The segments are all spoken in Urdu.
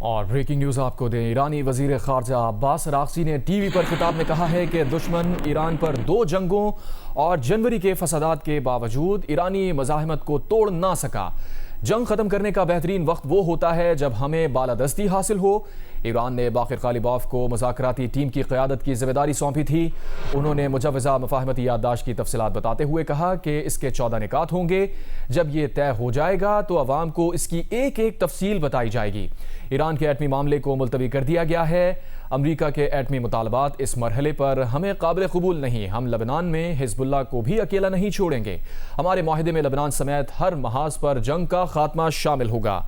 اور بریکنگ نیوز آپ کو دیں، ایرانی وزیر خارجہ عباس اراغچی نے ٹی وی پر خطاب میں کہا ہے کہ دشمن ایران پر 2 جنگوں اور جنوری کے فسادات کے باوجود ایرانی مزاحمت کو توڑ نہ سکا۔ جنگ ختم کرنے کا بہترین وقت وہ ہوتا ہے جب ہمیں بالادستی حاصل ہو۔ ایران نے باقر غالیباف کو مذاکراتی ٹیم کی قیادت کی ذمہ داری سونپی تھی۔ انہوں نے مجوزہ مفاہمتی یادداشت کی تفصیلات بتاتے ہوئے کہا کہ اس کے 14 نکات ہوں گے۔ جب یہ طے ہو جائے گا تو عوام کو اس کی ایک ایک تفصیل بتائی جائے گی۔ ایران کے ایٹمی معاملے کو ملتوی کر دیا گیا ہے۔ امریکہ کے ایٹمی مطالبات اس مرحلے پر ہمیں قابل قبول نہیں۔ ہم لبنان میں حزب اللہ کو بھی اکیلا نہیں چھوڑیں گے۔ ہمارے معاہدے میں لبنان سمیت ہر محاذ پر جنگ کا خاتمہ شامل ہوگا۔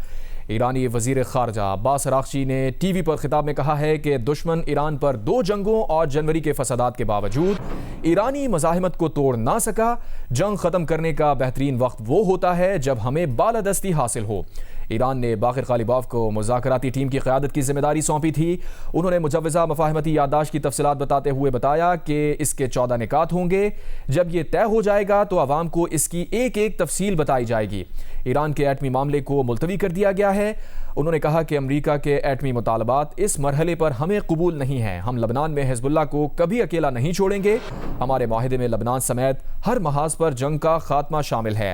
ایرانی وزیر خارجہ عباس اراغچی نے ٹی وی پر خطاب میں کہا ہے کہ دشمن ایران پر 2 جنگوں اور جنوری کے فسادات کے باوجود ایرانی مزاحمت کو توڑ نہ سکا۔ جنگ ختم کرنے کا بہترین وقت وہ ہوتا ہے جب ہمیں بالادستی حاصل ہو۔ ایران نے باقر غالیباف کو مذاکراتی ٹیم کی قیادت کی ذمہ داری سونپی تھی۔ انہوں نے مجوزہ مفاہمتی یادداشت کی تفصیلات بتاتے ہوئے بتایا کہ اس کے 14 نکات ہوں گے۔ جب یہ طے ہو جائے گا تو عوام کو اس کی ایک ایک تفصیل بتائی جائے گی۔ ایران کے ایٹمی معاملے کو ملتوی کر دیا گیا ہے۔ انہوں نے کہا کہ امریکہ کے ایٹمی مطالبات اس مرحلے پر ہمیں قبول نہیں ہیں۔ ہم لبنان میں حزب اللہ کو کبھی اکیلا نہیں چھوڑیں گے۔ ہمارے معاہدے میں لبنان سمیت ہر محاذ پر جنگ کا خاتمہ شامل ہے۔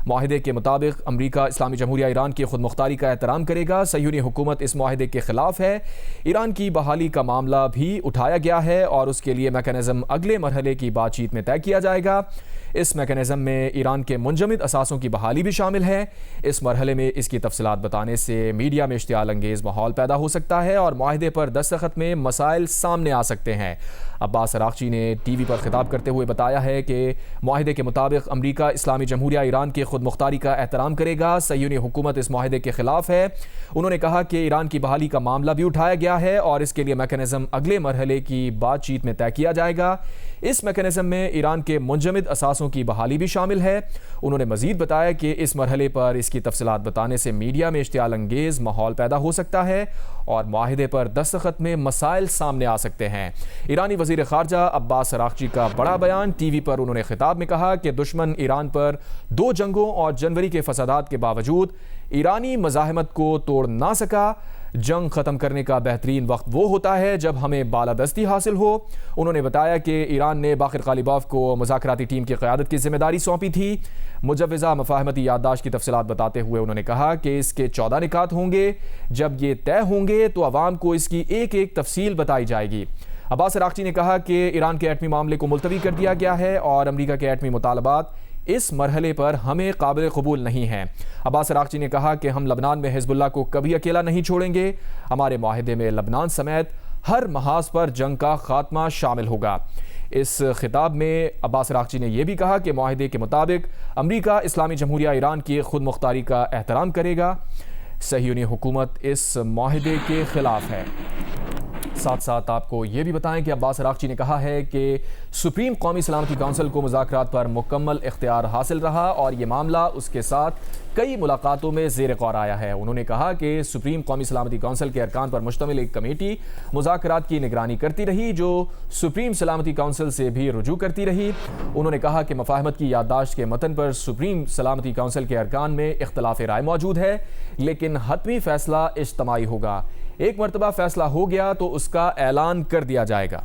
معاہدے کے مطابق امریکہ اسلامی جمہوریہ ایران کی خود مختاری کا احترام کرے گا۔ صہیونی حکومت اس معاہدے کے خلاف ہے۔ ایران کی بحالی کا معاملہ بھی اٹھایا گیا ہے اور اس کے لیے میکانزم اگلے مرحلے کی بات چیت میں طے کیا جائے گا۔ اس میکانزم میں ایران کے منجمد اثاثوں کی بحالی بھی شامل ہے۔ اس مرحلے میں اس کی تفصیلات بتانے سے میڈیا میں اشتعال انگیز ماحول پیدا ہو سکتا ہے اور معاہدے پر دستخط میں مسائل سامنے آ سکتے ہیں۔ عباس اراغچی نے ٹی وی پر خطاب کرتے ہوئے بتایا ہے کہ معاہدے کے مطابق امریکہ اسلامی جمہوریہ ایران کی خود مختاری کا احترام کرے گا۔ صہیونی حکومت اس معاہدے کے خلاف ہے۔ انہوں نے کہا کہ ایران کی بحالی کا معاملہ بھی اٹھایا گیا ہے اور اس کے لیے میکانزم اگلے مرحلے کی بات چیت میں طے کیا جائے گا۔ اس میکانزم میں ایران کے منجمد اثاثوں کی بحالی بھی شامل ہے۔ انہوں نے مزید بتایا کہ اس مرحلے پر اس کی تفصیلات بتانے سے میڈیا میں اشتعال انگیز ماحول پیدا ہو سکتا ہے اور معاہدے پر دستخط میں مسائل سامنے آ سکتے ہیں۔ ایرانی وزیر خارجہ عباس اراغچی کا بڑا بیان۔ ٹی وی پر انہوں نے خطاب میں کہا کہ دشمن ایران پر 2 جنگوں اور جنوری کے فسادات کے باوجود ایرانی مزاحمت کو توڑ نہ سکا۔ جنگ ختم کرنے کا بہترین وقت وہ ہوتا ہے جب ہمیں بالادستی حاصل ہو۔ انہوں نے بتایا کہ ایران نے باقر غالیباف کو مذاکراتی ٹیم کی قیادت کی ذمہ داری سونپی تھی۔ مجوزہ مفاہمتی یادداشت کی تفصیلات بتاتے ہوئے انہوں نے کہا کہ اس کے 14 نکات ہوں گے۔ جب یہ طے ہوں گے تو عوام کو اس کی ایک ایک تفصیل بتائی جائے گی۔ عباس اراغچی نے کہا کہ ایران کے ایٹمی معاملے کو ملتوی کر دیا گیا ہے اور امریکہ کے ایٹمی مطالبات اس مرحلے پر ہمیں قابل قبول نہیں ہیں۔ عباس اراغچی نے کہا کہ ہم لبنان میں حزب اللہ کو کبھی اکیلا نہیں چھوڑیں گے۔ ہمارے معاہدے میں لبنان سمیت ہر محاذ پر جنگ کا خاتمہ شامل ہوگا۔ اس خطاب میں عباس اراغچی نے یہ بھی کہا کہ معاہدے کے مطابق امریکہ اسلامی جمہوریہ ایران کی خود مختاری کا احترام کرے گا۔ صہیونی حکومت اس معاہدے کے خلاف ہے۔ ساتھ ساتھ آپ کو یہ بھی بتائیں کہ عباس اراغچی نے کہا ہے کہ سپریم قومی سلامتی کونسل کو مذاکرات پر مکمل اختیار حاصل رہا اور یہ معاملہ اس کے ساتھ کئی ملاقاتوں میں زیر غور آیا ہے۔ انہوں نے کہا کہ سپریم قومی سلامتی کونسل کے ارکان پر مشتمل ایک کمیٹی مذاکرات کی نگرانی کرتی رہی جو سپریم سلامتی کونسل سے بھی رجوع کرتی رہی۔ انہوں نے کہا کہ مفاہمت کی یادداشت کے متن پر سپریم سلامتی کونسل کے ارکان میں اختلاف رائے موجود ہے لیکن حتمی فیصلہ اجتماعی ہوگا۔ ایک مرتبہ فیصلہ ہو گیا تو اس کا اعلان کر دیا جائے گا۔